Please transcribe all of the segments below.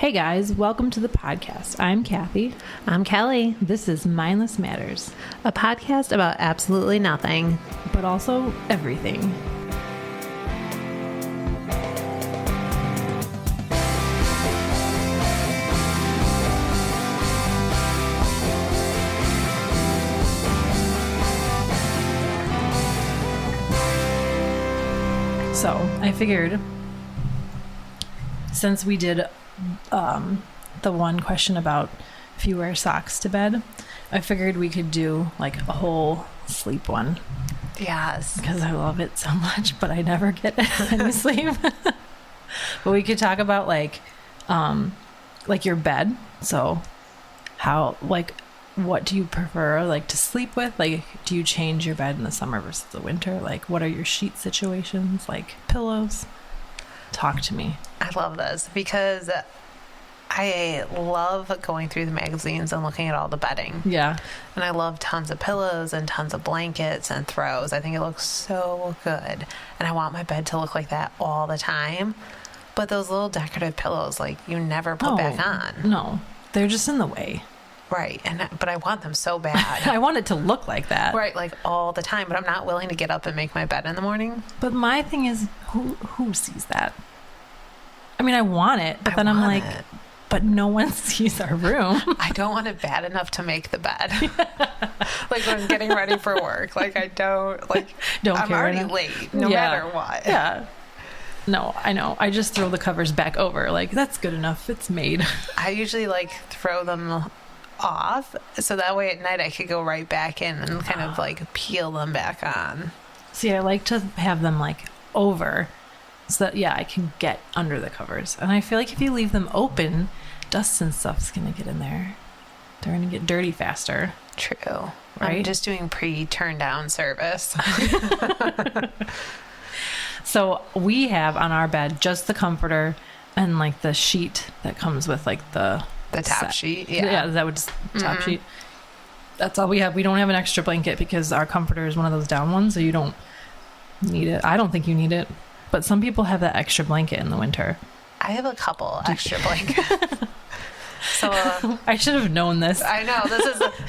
Hey guys, welcome to the podcast. I'm Kathy. I'm Kelly. This is Mindless Matters, A podcast about absolutely nothing, but also everything. So I figured, since we did the one question about if you wear socks to bed, I figured we could do like a whole sleep one. Yes. Because I love it so much, but I never get any sleep. But we could talk about like your bed. So how, like, what do you prefer, like, to sleep with? Like, do you change your bed in the summer versus the winter? Like, what are your sheet situations? Like, pillows? Talk to me. I love this because I love going through the magazines and looking at all the bedding. Yeah. And I love tons of pillows and tons of blankets and throws. I think it looks so good. And I want my bed to look like that all the time. But those little decorative pillows, like, you never put back on. No. They're just in the way. Right. But I want them so bad. I want it to look like that. Right, like all the time. But I'm not willing to get up and make my bed in the morning. But my thing is, who sees that? I mean, I want it, but then I'm like, but no one sees our room. I don't want it bad enough to make the bed. Like when I'm getting ready for work. Like I don't I'm already late no matter what. Yeah. No, I know. I just throw the covers back over. Like, that's good enough. It's made. I usually throw them off so that way at night I could go right back in and kind of peel them back on. See, I like to have them over so that, I can get under the covers. And I feel like if you leave them open, dust and stuff's going to get in there. They're going to get dirty faster. True. Right? I'm just doing pre-turn down service. So we have on our bed just the comforter and the sheet that comes with the top set. sheet. Yeah, that would just top sheet. That's all we have. We don't have an extra blanket because our comforter is one of those down ones, so you don't need it. I don't think you need it, but some people have that extra blanket in the winter. I have a couple extra blankets. So I should have known this. I know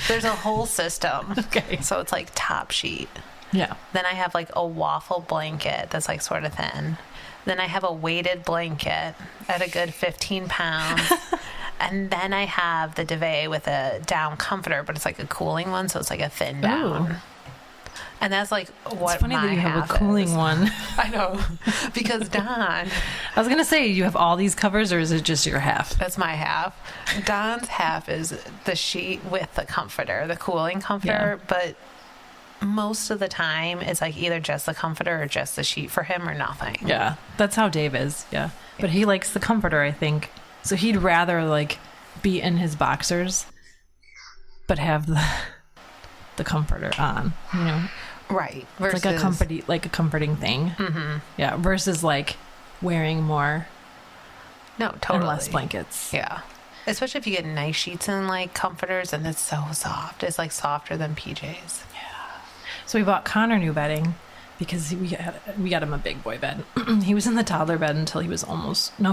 there's a whole system. Okay. So it's top sheet. Yeah. Then I have a waffle blanket that's sort of thin. Then I have a weighted blanket at a good 15 pounds. And then I have the duvet with a down comforter, but it's a cooling one, so it's a thin down. Ooh. And that's what it's funny my that you have half a cooling is. one. I know. Because Don... I was going to say, you have all these covers, or is it just your half? That's my half. Don's half is the sheet with the comforter, the cooling comforter, but most of the time it's either just the comforter or just the sheet for him or nothing. Yeah, that's how Dave is. Yeah, but he likes the comforter, I think. So he'd rather be in his boxers, but have the comforter on. You know, right? Versus it's a comforting thing. Mm-hmm. Yeah, versus wearing more. No, totally. And less blankets. Yeah. Especially if you get nice sheets and comforters, and it's so soft. It's softer than PJs. So we bought Connor new bedding because we got him a big boy bed. He was in the toddler bed until he was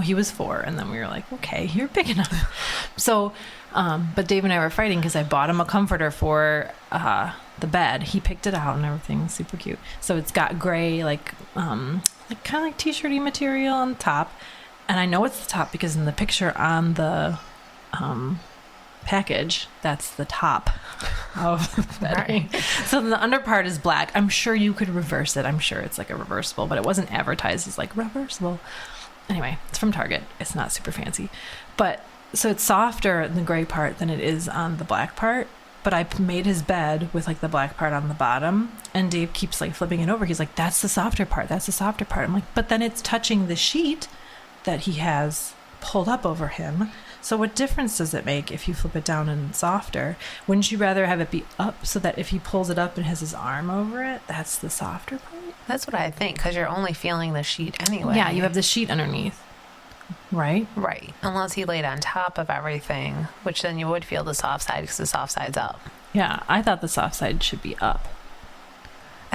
he was 4. And then we were like, okay, you're big enough. So, but Dave and I were fighting because I bought him a comforter for the bed. He picked it out and everything. Super cute. So it's got gray, kind of t-shirty material on the top. And I know it's the top because in the picture on the package, that's the top of the bedding. Right. So the under part is black. I'm sure you could reverse it. I'm sure it's a reversible, but it wasn't advertised as reversible. Anyway, it's from Target. It's not super fancy. But so it's softer in the gray part than it is on the black part. But I made his bed with the black part on the bottom, and Dave keeps flipping it over. He's like, that's the softer part. That's the softer part. I'm like, but then it's touching the sheet that he has pulled up over him. So what difference does it make if you flip it down and softer? Wouldn't you rather have it be up so that if he pulls it up and has his arm over it, that's the softer part? That's what I think, because you're only feeling the sheet anyway. Yeah, you have the sheet underneath. Right? Right. Unless he laid on top of everything, which then you would feel the soft side because the soft side's up. Yeah, I thought the soft side should be up.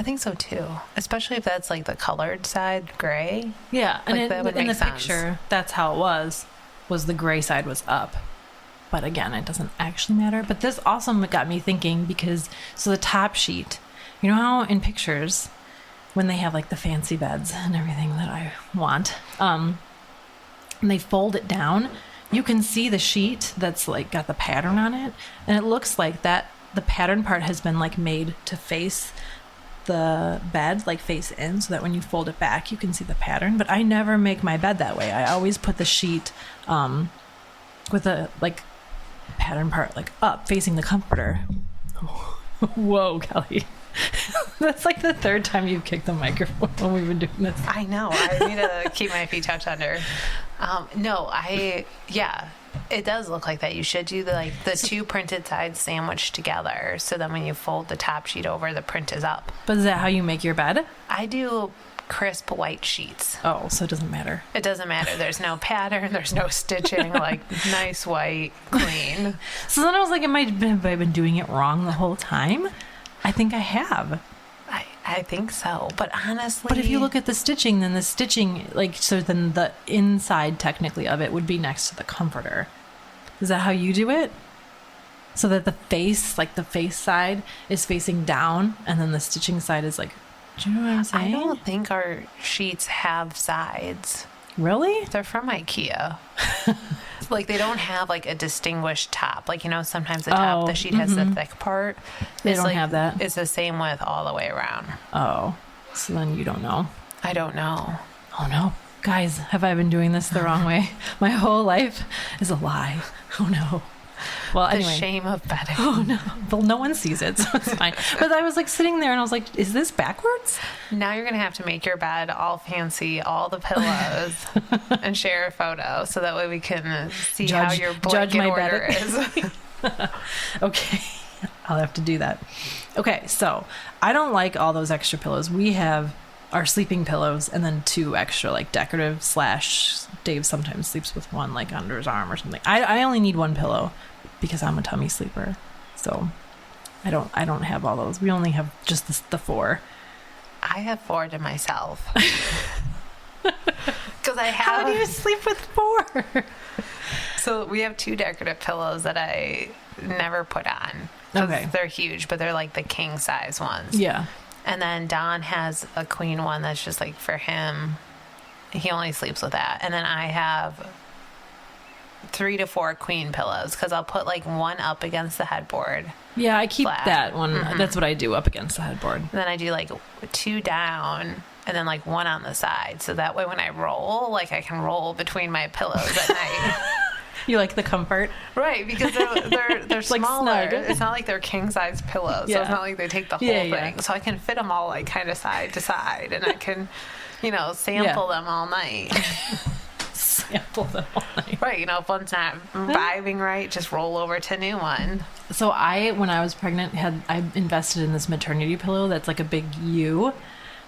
I think so too, especially if that's the colored side gray. Yeah, and that would in make the sense. picture, that's how it was. was the gray side was up. But again, it doesn't actually matter. But this also got me thinking because, so the top sheet, you know how in pictures, when they have like the fancy beds and everything that I want, and they fold it down, you can see the sheet that's like got the pattern on it. And it looks like that the pattern part has been like made to face the bed, like face in, so that when you fold it back, you can see the pattern. But I never make my bed that way. I always put the sheet with a like pattern part like up facing the comforter. Whoa, Kelly. That's like the third time you've kicked the microphone when we've been doing this. I know. I need to keep my feet tucked under. It does look like that. You should do the two printed sides sandwiched together, so then when you fold the top sheet over, the print is up. But is that how you make your bed? I do crisp white sheets. Oh, so it doesn't matter. It doesn't matter. There's no pattern. There's no stitching. Like nice white, clean. So then I was like, have I been doing it wrong the whole time? I think I have. I think so. But honestly... But if you look at the stitching, then the stitching, so then the inside technically of it would be next to the comforter. Is that how you do it? So that the face side is facing down, and then the stitching side is like... Do you know what I'm saying? I don't think our sheets have sides. Really? They're from IKEA. Like, they don't have, like, a distinguished top. Like, sometimes the top of the sheet has the thick part. They don't have that. It's the same width all the way around. Oh. So then you don't know. I don't know. Oh, no. Guys, have I been doing this the wrong way? My whole life is a lie. Oh, no. Well, anyway. The shame of bedding. Oh, no. Well, no one sees it, so it's fine. But I was, sitting there, and I was like, is this backwards? Now you're going to have to make your bed all fancy, all the pillows, and share a photo, so that way we can see how your blanket order is. Okay. I'll have to do that. Okay, so I don't like all those extra pillows. We have our sleeping pillows and then 2 extra, decorative / Dave sometimes sleeps with one, under his arm or something. I only need 1 pillow because I'm a tummy sleeper. So I don't have all those. We only have just the 4. I have 4 to myself. Because I have... How do you sleep with 4? So we have 2 decorative pillows that I never put on. Okay. They're huge, but they're the king size ones. Yeah. And then Don has a queen one that's just for him. He only sleeps with that. And then I have 3 to 4 queen pillows because I'll put 1 up against the headboard. Yeah, I keep flat. that one. Mm-hmm. That's what I do up against the headboard. And then I do 2 down and then 1 on the side. So that way when I roll, I can roll between my pillows at night. You like the comfort? Right, because they're smaller. Snug. It's not like they're king size pillows. Yeah. So it's not like they take the whole thing. Yeah. So I can fit them all kind of side to side, and I can, sample them all night. Sample them all night. Right, if one's not vibing right, just roll over to a new one. So when I was pregnant, I invested in this maternity pillow that's a big U.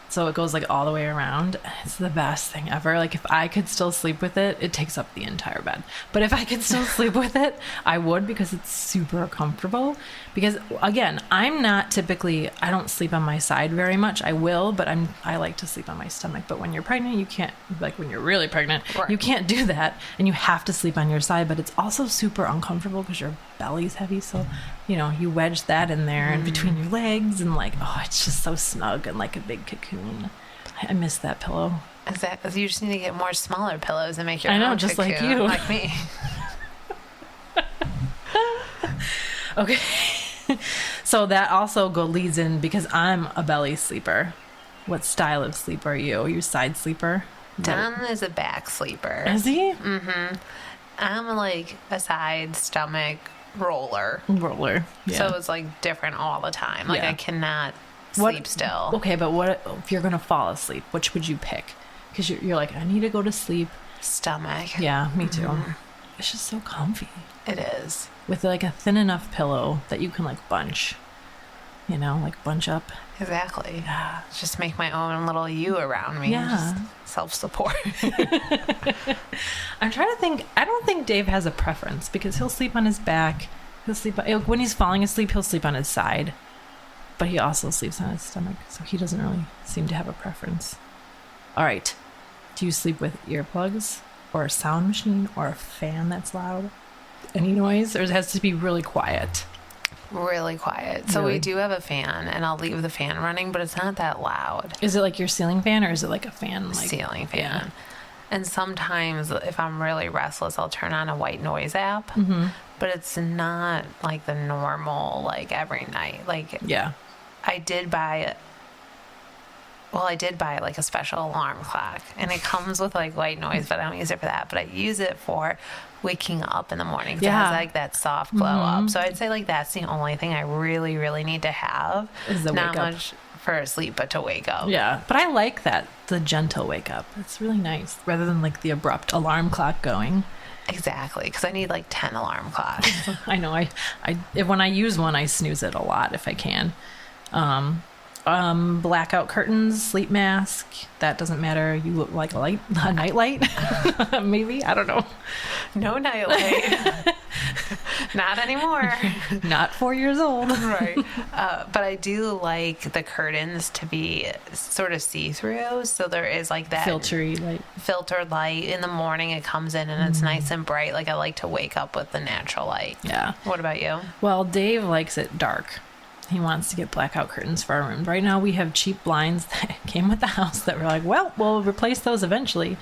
So it goes all the way around. It's the best thing ever. If I could still sleep with it, it takes up the entire bed. But if I could still sleep with it, I would because it's super comfortable. Because again, I don't sleep on my side very much. I will, but I like to sleep on my stomach. But when you're pregnant, you can't, when you're really pregnant, right. You can't do that. And you have to sleep on your side, but it's also super uncomfortable because your belly's heavy. So, you wedge that in there and between your legs and it's just so snug and like a big cocoon. I miss that pillow. Exactly. You just need to get more smaller pillows and make your own just cocoon, like you. Like me. Okay. So that also leads in because I'm a belly sleeper. What style of sleep are you? Are you a side sleeper? Don is a back sleeper. Is he? Mm-hmm. I'm a side stomach roller. Yeah. So it's different all the time. I cannot sleep still. Okay, but what if you're going to fall asleep? Which would you pick? Because you're I need to go to sleep. Stomach. Yeah, me too. Mm-hmm. It's just so comfy. It is. With a thin enough pillow that you can bunch. Bunch up. Exactly. Yeah. Just make my own little U around me. Yeah. Just self-support. I'm trying to think. I don't think Dave has a preference because he'll sleep on his back. He'll sleep when he's falling asleep. He'll sleep on his side, but he also sleeps on his stomach. So he doesn't really seem to have a preference. All right. Do you sleep with earplugs? or a sound machine or a fan that's loud? Any noise, or it has to be really quiet? Really quiet. So Really? we do have a fan, and I'll leave the fan running, but it's not that loud. Is it like your ceiling fan, or is it like a fan? Like Ceiling fan. Yeah. And sometimes if I'm really restless, I'll turn on a white noise app. Mm-hmm. But it's not like the normal, like every night. Like Yeah. I did buy like a special alarm clock, and it comes with like white noise, but I don't use it for that. But I use it for waking up in the morning. 'Cause Yeah. it has like that soft glow up. So I'd say like that's the only thing I really, really need to have. Is the not wake up. much for sleep, but to wake up. Yeah, but I like that, the gentle wake up. It's really nice rather than like the abrupt alarm clock going. Exactly, because I need like 10 alarm clocks. I know. When I use one, I snooze it a lot if I can. Blackout curtains, sleep mask. That doesn't matter. You look like a night light, maybe. I don't know. No nightlight. Not anymore. Not 4 years old. Right. But I do like the curtains to be sort of see-through. So there is like that Filtery light. filtered light in the morning. It comes in and it's nice and bright. Like I like to wake up with the natural light. Yeah. What about you? Well, Dave likes it dark. He wants to get blackout curtains for our room. Right now we have cheap blinds that came with the house that we're like, well, we'll replace those eventually.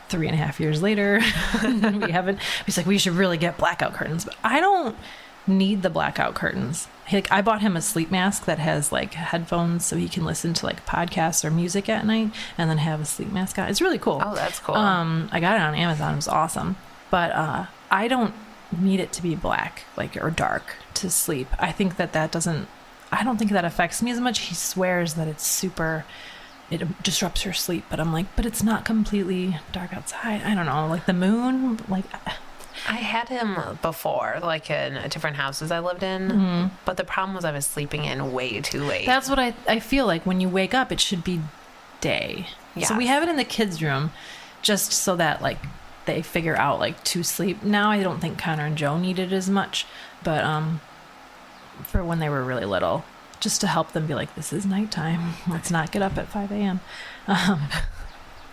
3.5 years later, we haven't. He's like, we should really get blackout curtains. But I don't need the blackout curtains. I bought him a sleep mask that has like headphones so he can listen to like podcasts or music at night and then have a sleep mask on. It's really cool. Oh, that's cool. I got it on Amazon. It was awesome. But I don't need it to be black or dark to sleep. I think that doesn't. I don't think that affects me as much. He swears that it disrupts your sleep, but I'm like, but it's not completely dark outside. I don't know, like the moon, like. I had him before, like in different houses I lived in, but the problem was I was sleeping in way too late. That's what I feel like when you wake up, it should be day. Yes. So we have it in the kids' room just so that like they figure out like to sleep. Now I don't think Connor and Joe need it as much, but for when they were really little, just to help them be like, this is nighttime. Let's not get up at 5 a.m.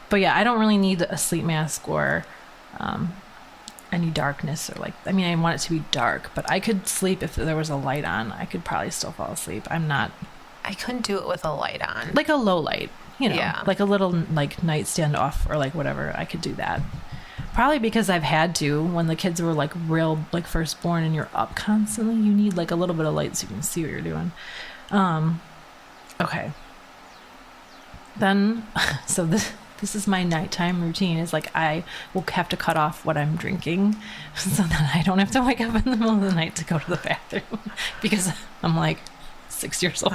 But yeah, I don't really need a sleep mask or any darkness or like, I mean, I want it to be dark, but I could sleep if there was a light on. I could probably still fall asleep. I couldn't do it with a light on. Like a low light, Yeah. like a little like nightstand off or like whatever. I could do that. Probably because I've had to when the kids were like real, like first born and you're up constantly, you need like a little bit of light so you can see what you're doing. Okay. Then, so this is my nighttime routine is like I will have to cut off what I'm drinking so that I don't have to wake up in the middle of the night to go to the bathroom because I'm like 6 years old.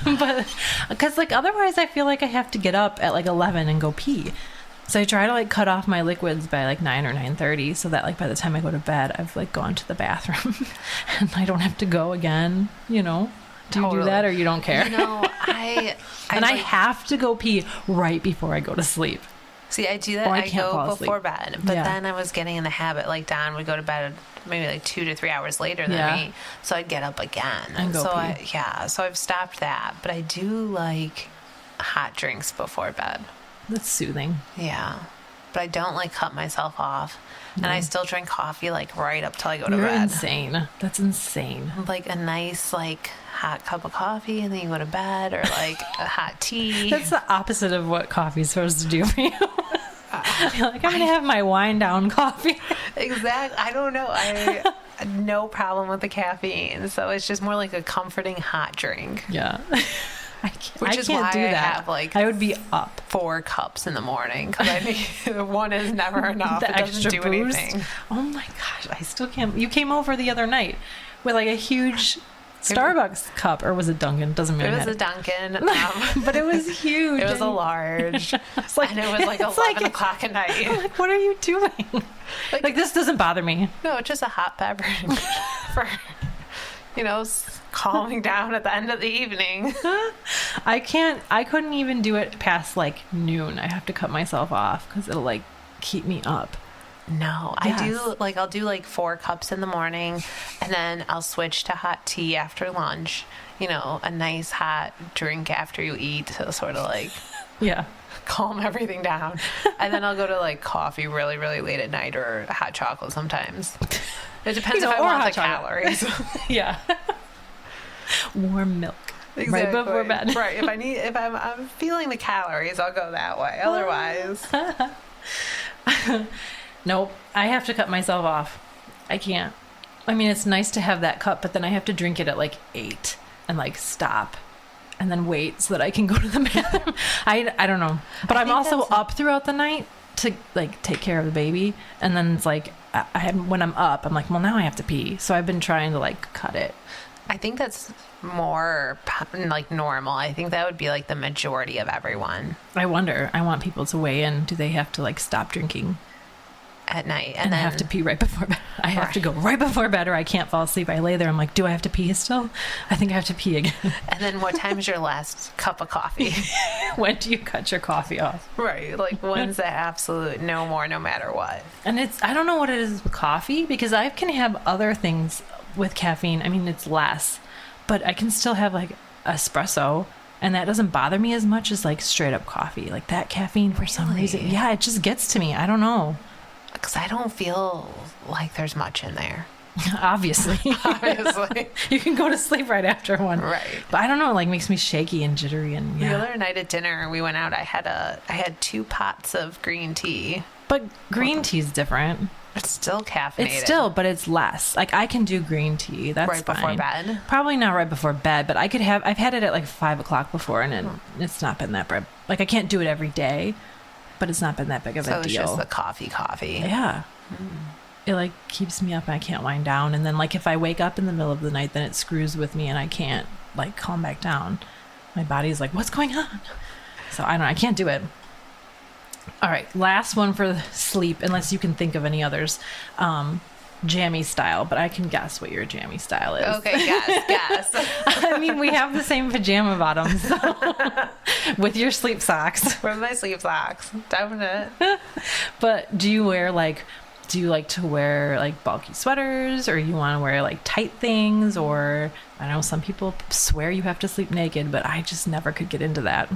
But because like otherwise I feel like I have to get up at like 11 and go pee. So I try to like cut off my liquids by like 9 or 9:30 so that like by the time I go to bed, I've like gone to the bathroom and I don't have to go again, Do you do that or you don't care? I have to go pee right before I go to sleep. See, I do that. Or I I can't fall go asleep. before bed, but Yeah. then I was getting in the habit. Like Don would go to bed maybe like 2 to 3 hours later than Yeah. me, so I'd get up again. And go pee. So I've stopped that. But I do like hot drinks before bed. That's soothing. Yeah, but I don't like cut myself off, and I still drink coffee like right up till I go to You're bed. insane. That's insane. Like a nice like hot cup of coffee, and then you go to bed, or like a hot tea. That's the opposite of what coffee's supposed to do for you. You're like, I'm going to have my wind down coffee. Exactly. I don't know. I no problem with the caffeine, so it's just more like a comforting hot drink. Yeah. I Is can't why do I that. have like I would be up. 4 cups in the morning because I think one is never enough. The It doesn't do extra boost. anything. Oh my gosh, I still can't. You came over the other night with like a huge Starbucks cup, or was it Dunkin'? Doesn't It really was matter. a Dunkin', But it was huge. it was a large, It's like, and it was like it's 11 o'clock at night. I'm like, what are you doing? Like this doesn't bother me. No, it's just a hot beverage for, calming down at the end of the evening. I couldn't even do it past like noon. I have to cut myself off because it'll like keep me up. No, Yes. I'll do like 4 cups in the morning, and then I'll switch to hot tea after lunch. A nice hot drink after you eat. So sort of like, Yeah. calm everything down. And then I'll go to like coffee really, really late at night or hot chocolate sometimes. It depends if I want the calories. Yeah. Warm milk. Exactly. Right before bed. Right. If I'm feeling the calories, I'll go that way. Otherwise. Nope. I have to cut myself off. I can't. I mean, it's nice to have that cup, but then I have to drink it at like 8 and like stop and then wait so that I can go to the bathroom. I don't know. But I'm also up throughout the night to like take care of the baby. And then it's like, when I'm up, I'm like, well, now I have to pee. So I've been trying to like cut it. I think that's more like normal. I think that would be like the majority of everyone. I wonder. I want people to weigh in. Do they have to like stop drinking at night and then have to pee right before bed? I have to go right before bed or I can't fall asleep. I lay there. I'm like, do I have to pee still? I think I have to pee again. And then what time is your last cup of coffee? When do you cut your coffee off? Right. Like when's the absolute no more, no matter what? And I don't know what it is with coffee because I can have other things with caffeine. I mean, it's less, but I can still have like espresso and that doesn't bother me as much as like straight up coffee. Like that caffeine for some reason. Yeah, it just gets to me. I don't know. Because I don't feel like there's much in there. Obviously. You can go to sleep right after one. Right. But I don't know, it like makes me shaky and jittery and The other night at dinner we went out, I had 2 pots of green tea. But green tea's different. It's still caffeinated. It's still, but it's less. Like I can do green tea. That's right before bed. Probably not right before bed, but I've had it at like 5 o'clock before, and it's not been that bad. Like I can't do it every day, but it's not been that big of a deal. So it's just the coffee. Yeah. It like keeps me up and I can't wind down, and then like if I wake up in the middle of the night, then it screws with me and I can't like calm back down. My body's like, what's going on? So I can't do it. All right, last one for sleep, unless you can think of any others. Jammy style, but I can guess what your jammy style is. Okay, guess. I mean, we have the same pajama bottoms so. With your sleep socks. Where's my sleep socks? Definite. But do you like to wear like bulky sweaters, or you want to wear like tight things? Or I know some people swear you have to sleep naked, but I just never could get into that.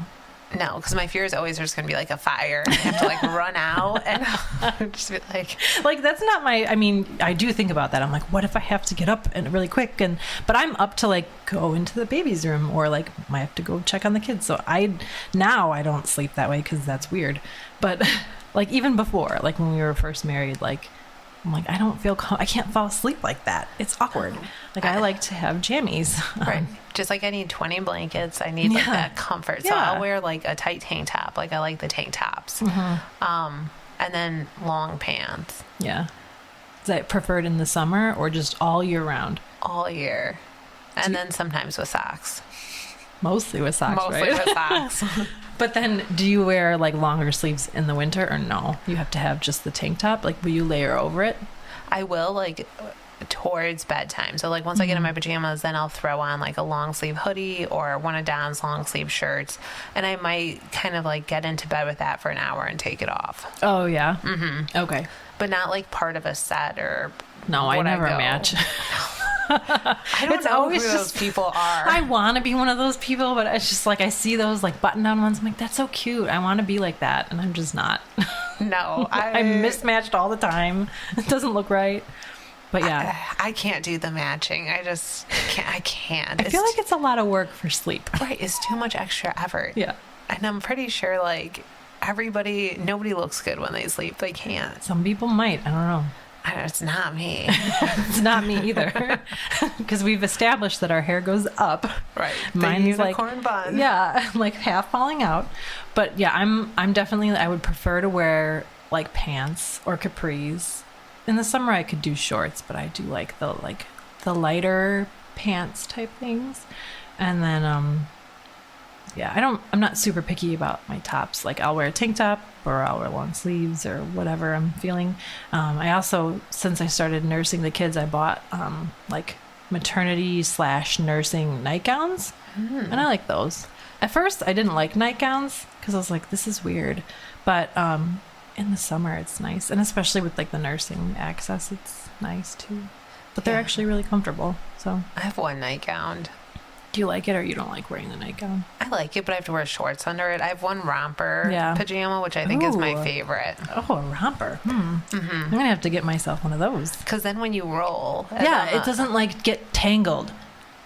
No, because my fear is always there's going to be like a fire and I have to like run out and just be like that's not I mean, I do think about that. I'm like, what if I have to get up and really quick? But I'm up to like go into the baby's room or like I have to go check on the kids. So I don't sleep that way because that's weird. But like even before, like when we were first married, like I'm like, I can't fall asleep like that. It's awkward. Like I like to have jammies. Right. Just like I need 20 blankets. I need like that comfort. So I'll wear like a tight tank top. Like I like the tank tops. Mm-hmm. And then long pants. Yeah. Is that preferred in the summer or just all year round? All year. And then sometimes with socks. Mostly with socks, Mostly with socks. But then do you wear like longer sleeves in the winter or no? You have to have just the tank top? Like will you layer over it? I will like towards bedtime. So like once I get in my pajamas, then I'll throw on like a long sleeve hoodie or one of Don's long sleeve shirts. And I might kind of like get into bed with that for an hour and take it off. Oh yeah? Mm-hmm. Okay. But not like part of a set or... No, I never match. I don't know who those people are. I want to be one of those people, but it's just like I see those like button-down ones. I'm like, that's so cute. I want to be like that, and I'm just not. No, I'm mismatched all the time. It doesn't look right. But yeah, I can't do the matching. I just can't. I can't. I feel like it's a lot of work for sleep. Right, it's too much extra effort. Yeah, and I'm pretty sure like nobody looks good when they sleep. They can't. Some people might. I don't know. It's not me. It's not me either. Because we've established that our hair goes up. Right. Mine's the unicorn bun. Yeah, like half falling out. But yeah, I'm definitely, I would prefer to wear like pants or capris. In the summer I could do shorts, but I do like the lighter pants type things. And then yeah, I'm not super picky about my tops. Like I'll wear a tank top or I'll wear long sleeves or whatever I'm feeling. I also, since I started nursing the kids, I bought like maternity / nursing nightgowns, and I like those. At first I didn't like nightgowns because I was like, this is weird, but in the summer it's nice, and especially with like the nursing access, it's nice too. But they're actually really comfortable. So I have one nightgown. Do you like it or you don't like wearing the nightgown? I like it, but I have to wear shorts under it. I have one romper pajama, which I think is my favorite. Oh, a romper. I'm going to have to get myself one of those. Because then when you roll... Yeah, it doesn't like get tangled.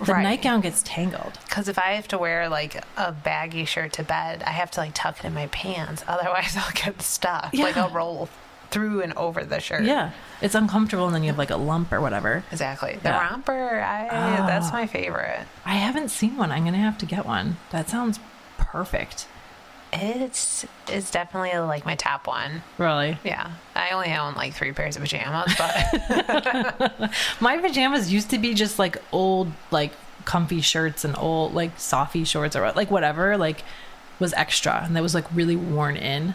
The nightgown gets tangled. Because if I have to wear like a baggy shirt to bed, I have to like tuck it in my pants. Otherwise, I'll get stuck. Yeah. Like I'll roll through and over the shirt. Yeah, it's uncomfortable, and then you have like a lump or whatever. Exactly. The romper, that's my favorite. I haven't seen one. I'm gonna have to get one. That sounds perfect. It's definitely like my top one. Really? Yeah. I only own like 3 pairs of pajamas, but my pajamas used to be just like old like comfy shirts and old like softy shorts or like whatever like was extra, and that was like really worn in.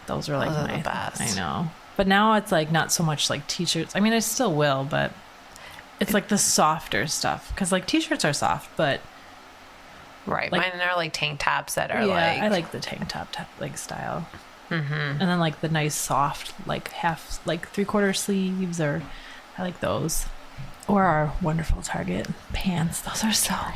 Those are like the best. I know. But now it's like not so much like t-shirts. I mean, I still will, but it's like the softer stuff. Because like t-shirts are soft, but... Right. Like, mine are like tank tops that are I like the tank top like style. And then like the nice soft, like half, like 3/4 sleeves, or I like those. Or our wonderful Target pants. Those are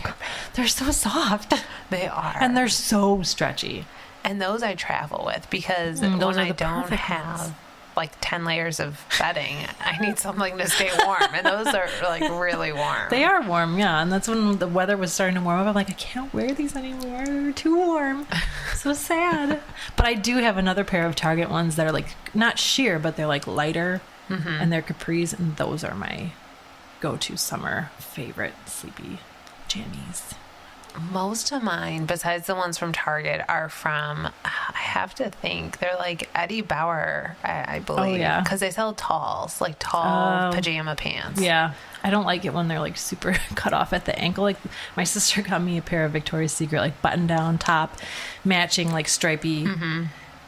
they're so soft. They are. And they're so stretchy. And those I travel with because when I don't have like 10 layers of bedding, I need something to stay warm. And those are like really warm. They are warm, yeah. And that's when the weather was starting to warm up. I'm like, I can't wear these anymore. They're too warm. So sad. But I do have another pair of Target ones that are like not sheer, but they're like lighter. And they're capris. And those are my go-to summer favorite sleepy jammies. Most of mine, besides the ones from Target, are from, I have to think, they're like Eddie Bauer, I believe. Oh, yeah. Because they sell talls, like tall pajama pants. Yeah. I don't like it when they're like super cut off at the ankle. Like my sister got me a pair of Victoria's Secret, like button down top, matching like stripy.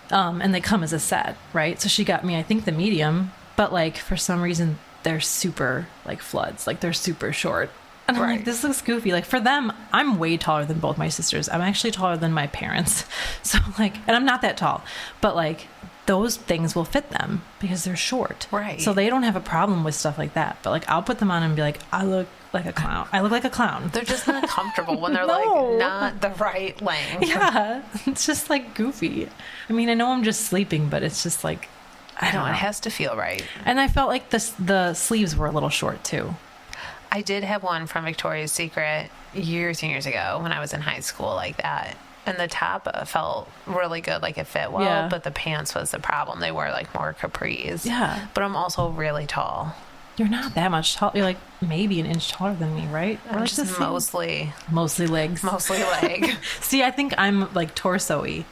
And they come as a set, right? So she got me, I think, the medium, but like for some reason they're super like floods, like they're super short. And I'm like, this looks goofy. Like for them, I'm way taller than both my sisters. I'm actually taller than my parents. So like, and I'm not that tall, but like those things will fit them because they're short. Right. So they don't have a problem with stuff like that. But like, I'll put them on and be like, I look like a clown. I look like a clown. They're just not comfortable when they're like not the right length. Yeah. It's just like goofy. I mean, I know I'm just sleeping, but it's just like, I don't know. It has to feel right. And I felt like the sleeves were a little short too. I did have one from Victoria's Secret years and years ago when I was in high school like that. And the top felt really good, like it fit well, but the pants was the problem. They were like more capris. Yeah. But I'm also really tall. You're not that much tall. You're like maybe an inch taller than me, right? I'm just mostly legs. Mostly leg. See, I think I'm like torso-y.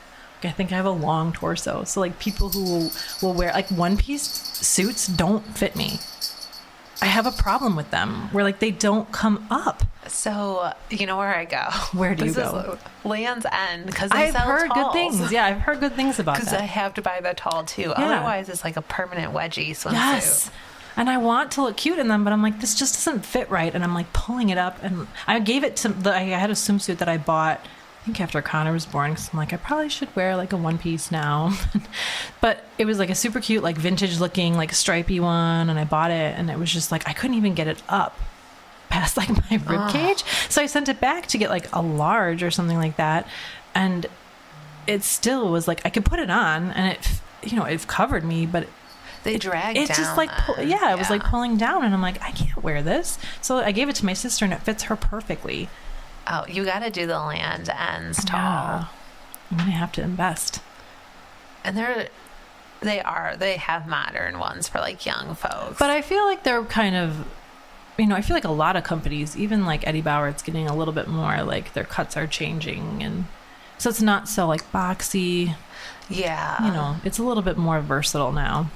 I think I have a long torso. So like people who will wear like one-piece suits don't fit me. I have a problem with them where like they don't come up. So you know where I go? Where do you go? Land's End, because I've heard good things. Yeah, I've heard good things about that. Because I have to buy the tall too. Yeah. Otherwise, it's like a permanent wedgie swimsuit. Yes. And I want to look cute in them, but I'm like, this just doesn't fit right. And I'm like pulling it up, and I gave it to I had a swimsuit that I bought, I think after Connor was born, because I'm like, I probably should wear like a one piece now. But it was like a super cute, like vintage looking, like stripy one, and I bought it, and it was just like I couldn't even get it up past like my rib cage. So I sent it back to get like a large or something like that, and it still was like I could put it on, and it, you know, it covered me, but they dragged down. It's just like it was like pulling down, and I'm like, I can't wear this. So I gave it to my sister, and it fits her perfectly. Oh, you got to do the Land Ends tall. Yeah. I'm gonna have to invest. And they have modern ones for like young folks. But I feel like they're kind of, you know, I feel like a lot of companies, even like Eddie Bauer, it's getting a little bit more like their cuts are changing, and so it's not so like boxy. Yeah. You know, it's a little bit more versatile now.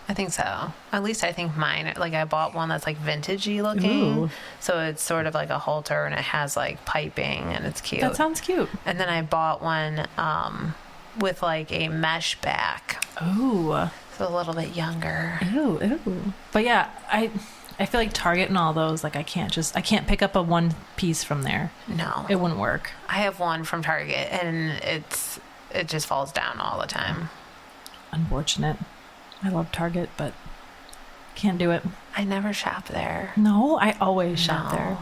I think so. At least I think mine, like I bought one that's like vintagey looking. Ooh. So it's sort of like a halter, and it has like piping, and it's cute. That sounds cute. And then I bought one with like a mesh back. Ooh. So a little bit younger. Ooh. But yeah, I feel like Target and all those, like I can't pick up a one piece from there. No. It wouldn't work. I have one from Target, and it just falls down all the time. Unfortunate. I love Target, but can't do it. I never shop there. No, I always shop there.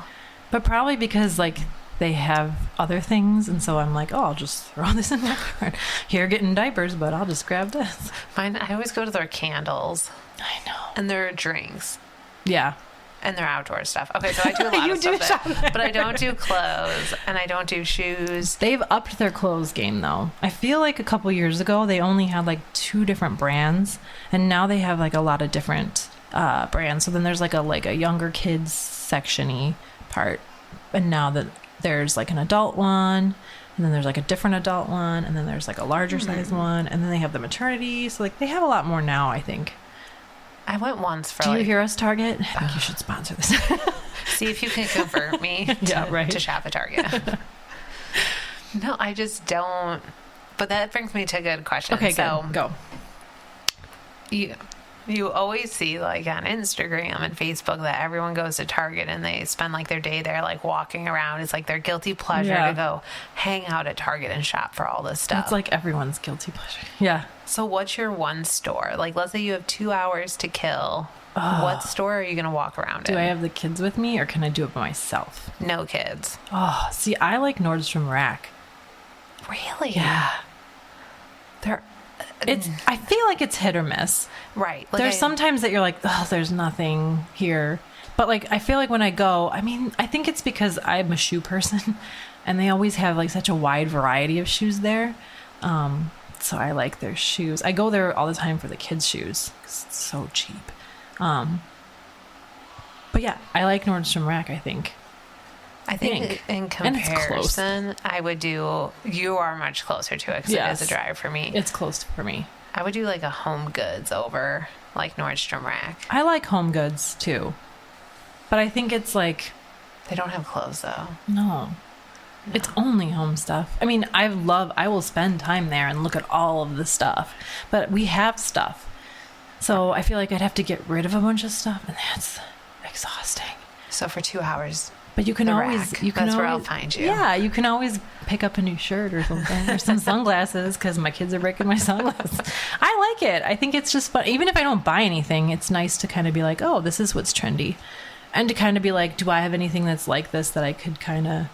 But probably because like they have other things, and so I'm like, oh, I'll just throw this in my cart. Here, getting diapers, but I'll just grab this. Mine, I always go to their candles. I know. And their drinks. Yeah. And their outdoor stuff. Okay, so I do a lot of stuff there, but I don't do clothes, and I don't do shoes. They've upped their clothes game, though. I feel like a couple years ago, they only had like 2 different brands, and now they have like a lot of different brands. So then there's like a younger kids section-y part, and now that there's like an adult one, and then there's like a different adult one, and then there's like a larger size one, and then they have the maternity. So like they have a lot more now, I think. I went once for Do you hear us, Target? I think you should sponsor this. See if you can convert me to shop at Target. No, I just don't. But that brings me to a good question. Okay, so good. Go. You always see like on Instagram and Facebook that everyone goes to Target and they spend like their day there like walking around. It's like their guilty pleasure to go hang out at Target and shop for all this stuff. It's like everyone's guilty pleasure. Yeah. So what's your one store? Like let's say you have 2 hours to kill. What store are you going to walk around in? Do I have the kids with me or can I do it by myself? No kids. Oh, see, I like Nordstrom Rack. Really? Yeah. I feel like it's hit or miss. Right. Like there's sometimes that you're like, oh, there's nothing here. But like, I feel like when I go, I mean, I think it's because I'm a shoe person and they always have like such a wide variety of shoes there. So I like their shoes. I go there all the time for the kids' shoes because it's so cheap. But yeah, I like Nordstrom Rack, I think. I think in comparison, I would do, you are much closer to it because it is a drive for me. It's close for me. I would do like a Home Goods over like Nordstrom Rack. I like Home Goods too. But I think it's like... They don't have clothes though. No. It's only home stuff. I mean, I will spend time there and look at all of the stuff. But we have stuff. So I feel like I'd have to get rid of a bunch of stuff and that's exhausting. So for 2 hours... But you can always... That's where I'll find you. Yeah, you can always pick up a new shirt or something. Or some sunglasses, because my kids are breaking my sunglasses. I like it. I think it's just fun. Even if I don't buy anything, it's nice to kind of be like, oh, this is what's trendy. And to kind of be like, do I have anything that's like this that I could kind of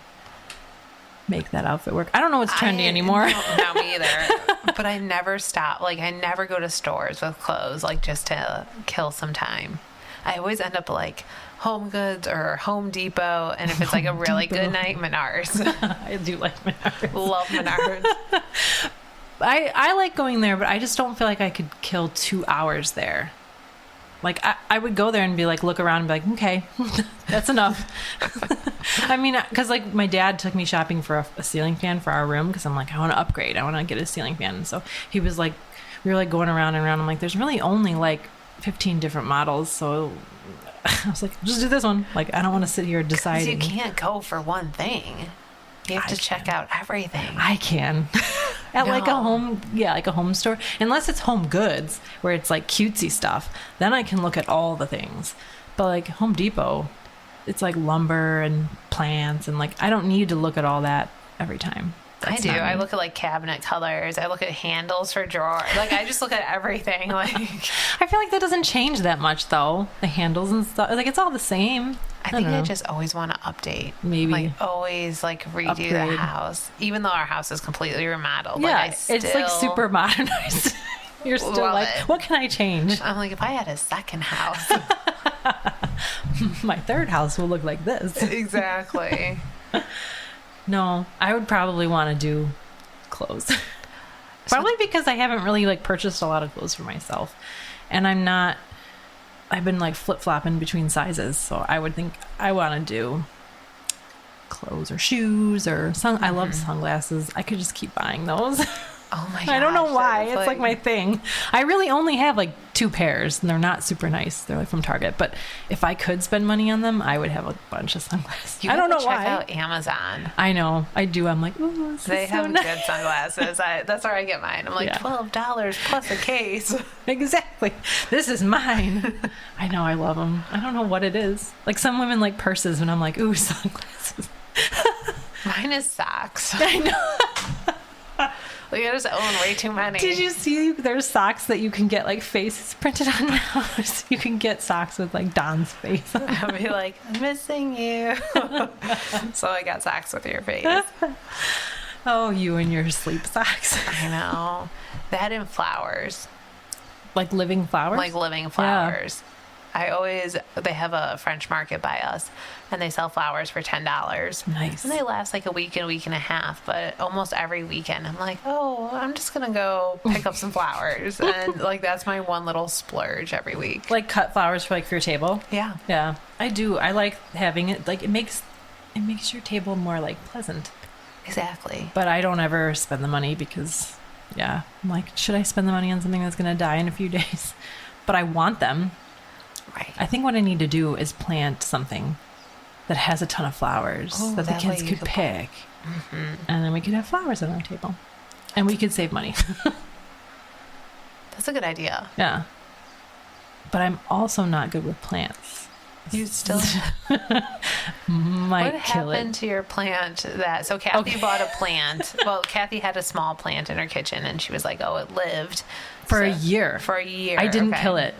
make that outfit work? I don't know what's trendy anymore. No, me either. But I never stop. Like, I never go to stores with clothes, like, just to kill some time. I always end up like Home Goods or Home Depot, and if it's like a really good night, Menards. I do like Menards. Love Menards. I like going there, but I just don't feel like I could kill 2 hours there. Like, I would go there and be like, look around and be like, okay, that's enough. I mean, because like my dad took me shopping for a ceiling fan for our room because I'm like, I want to upgrade. I want to get a ceiling fan. And so he was like, we were like going around and around. I'm like, there's really only like 15 different models, so I was like, just do this one. Like, I don't want to sit here deciding. You can't go for one thing. You have to check out everything. I can. At like a home store. Unless it's Home Goods, where it's like cutesy stuff. Then I can look at all the things. But like Home Depot, it's like lumber and plants, and like I don't need to look at all that every time. I do. I look at like cabinet colors. I look at handles for drawers. Like I just look at everything. Like I feel like that doesn't change that much though. The handles and stuff. Like it's all the same. I think I just always want to update. Maybe. Like always like redo the house. Even though our house is completely remodeled. Yeah, like, it's like super modernized. You're still like, what can I change? I'm like, if I had a second house. My third house will look like this. Exactly. No, I would probably want to do clothes. Probably because I haven't really like purchased a lot of clothes for myself. And I've been like flip-flopping between sizes. So I would think I want to do clothes or shoes or I love sunglasses. I could just keep buying those. Oh my gosh. I don't know why. It's like my thing. I really only have like 2 pairs and they're not super nice. They're like from Target. But if I could spend money on them, I would have a bunch of sunglasses. I don't know why. Check out Amazon. I know. I do. I'm like, ooh, they have good sunglasses. That's where I get mine. I'm like, $12 plus a case. Exactly. This is mine. I know. I love them. I don't know what it is. Like some women like purses and I'm like, ooh, sunglasses. Mine is socks. I know. We just own way too many. Did you see there's socks that you can get like faces printed on now? So you can get socks with like Don's face on. I'll be like, I'm missing you. So I got socks with your face. Oh, you and your sleep socks. I know. That and flowers. Like living flowers? Like living flowers. Yeah. They have a French market by us, and they sell flowers for $10. Nice. And they last like a week and a half, but almost every weekend I'm like, oh, I'm just going to go pick up some flowers. And like, that's my one little splurge every week. Like cut flowers for your table? Yeah. Yeah. I do. I like having it. Like it makes your table more like pleasant. Exactly. But I don't ever spend the money because, I'm like, should I spend the money on something that's going to die in a few days? But I want them. Right. I think what I need to do is plant something that has a ton of flowers that the kids could pick. Mm-hmm. And then we could have flowers on our table. And we could save money. That's a good idea. Yeah. But I'm also not good with plants. You still might what kill happened it. to your plant so Kathy bought a plant. Well, Kathy had a small plant in her kitchen, and she was like, oh, it lived For a year. I didn't kill it.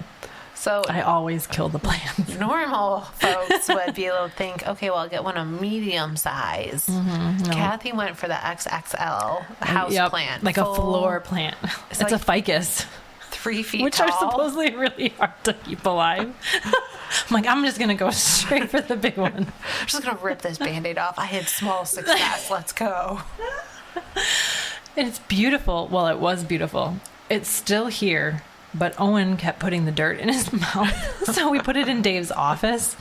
So I always kill the plant. Normal folks would be able to think, okay, well, I'll get one of medium size. Mm-hmm, no. Kathy went for the XXL house plant. Like a floor plant. It's like a ficus. 3 feet which tall. Are supposedly really hard to keep alive. I'm like, I'm just going to go straight for the big one. I'm just going to rip this Band-Aid off. I had small success. Let's go. And it's beautiful. Well, it was beautiful. It's still here. But Owen kept putting the dirt in his mouth. So we put it in Dave's office.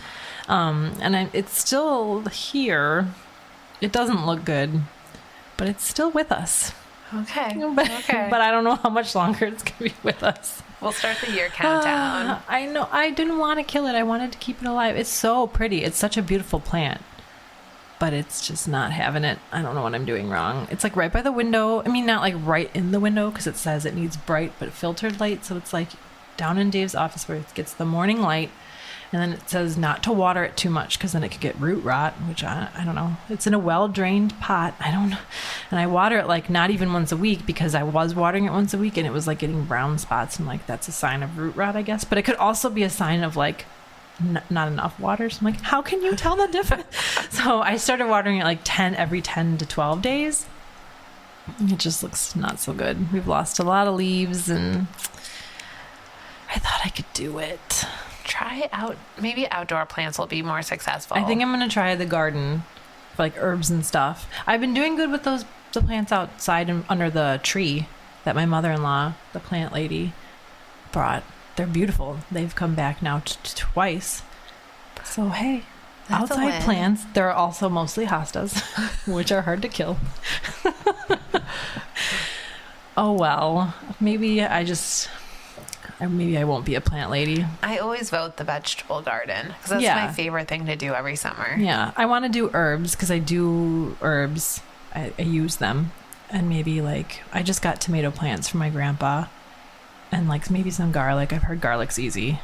It's still here. It doesn't look good. But it's still with us. Okay. But I don't know how much longer it's going to be with us. We'll start the year countdown. I know. I didn't want to kill it. I wanted to keep it alive. It's so pretty. It's such a beautiful plant. But it's just not having it. I don't know what I'm doing wrong. It's like right by the window. I mean, not like right in the window because it says it needs bright but filtered light. So it's like down in Dave's office where it gets the morning light. And then it says not to water it too much because then it could get root rot, which I don't know. It's in a well-drained pot. I don't know. And I water it like not even once a week because I was watering it once a week and it was like getting brown spots. And like that's a sign of root rot, I guess. But it could also be a sign of like not enough water. So I'm like, how can you tell the difference? So I started watering it like every 10 to 12 days. It just looks not so good. We've lost a lot of leaves and I thought I could do it. Try out, maybe outdoor plants will be more successful. I think I'm going to try the garden for like herbs and stuff. I've been doing good with the plants outside and under the tree that my mother-in-law, the plant lady, brought. They're beautiful. They've come back now twice. So, hey, that's outside plants, they're also mostly hostas, which are hard to kill. Oh, well, maybe I won't be a plant lady. I always vote the vegetable garden because that's my favorite thing to do every summer. Yeah, I want to do herbs because I do herbs. I use them. And maybe like, I just got tomato plants from my grandpa. And like maybe some garlic. I've heard garlic's easy.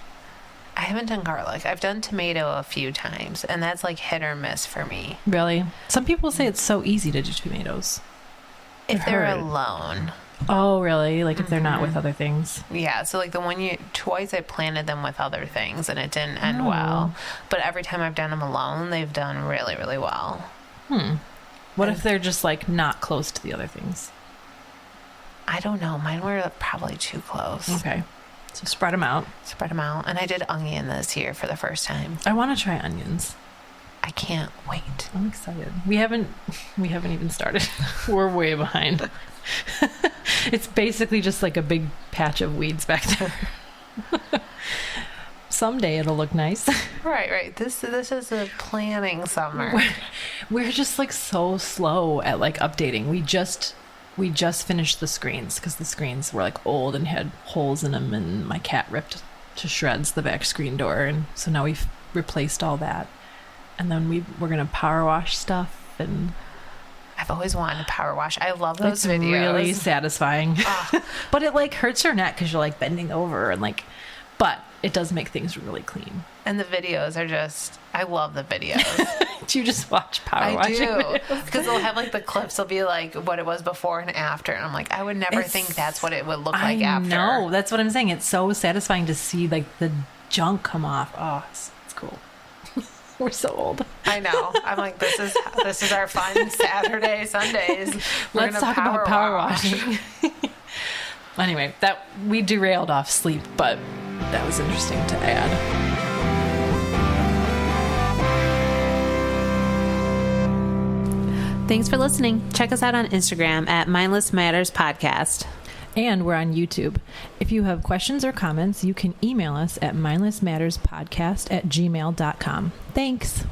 I haven't done garlic. I've done tomato a few times, and that's like hit or miss for me. Really? Some people say it's so easy to do tomatoes. If they're alone. Oh, really? Like if they're not with other things? Yeah. So like twice I planted them with other things, and it didn't end well. But every time I've done them alone, they've done really, really well. What if they're just like not close to the other things? I don't know. Mine were probably too close. Okay. So spread them out. And I did onion this year for the first time. I want to try onions. I can't wait. I'm excited. We haven't even started. We're way behind. It's basically just like a big patch of weeds back there. Someday it'll look nice. Right. This is a planning summer. We're just like so slow at like updating. We just finished the screens because the screens were like old and had holes in them, and my cat ripped to shreds the back screen door, and so now we've replaced all that. And then we're gonna power wash stuff, and I've always wanted to power wash. I love those videos. It's really satisfying. But it like hurts your neck because you're like bending over and like. But it does make things really clean. And the videos are just, I love the videos. Do you just watch power washing? I do. Because they'll have like the clips, will be like what it was before and after. And I'm like, I would never think that's what it would look like after. No, that's what I'm saying. It's so satisfying to see like the junk come off. Oh, it's cool. We're so old. I know. I'm like, this is our fun Saturday, Sundays. Let's talk about power washing. Anyway, that we derailed off sleep, but that was interesting to add. Thanks for listening. Check us out on Instagram at Mindless Matters Podcast. And we're on YouTube. If you have questions or comments, you can email us at mindlessmatterspodcast@gmail.com. Thanks.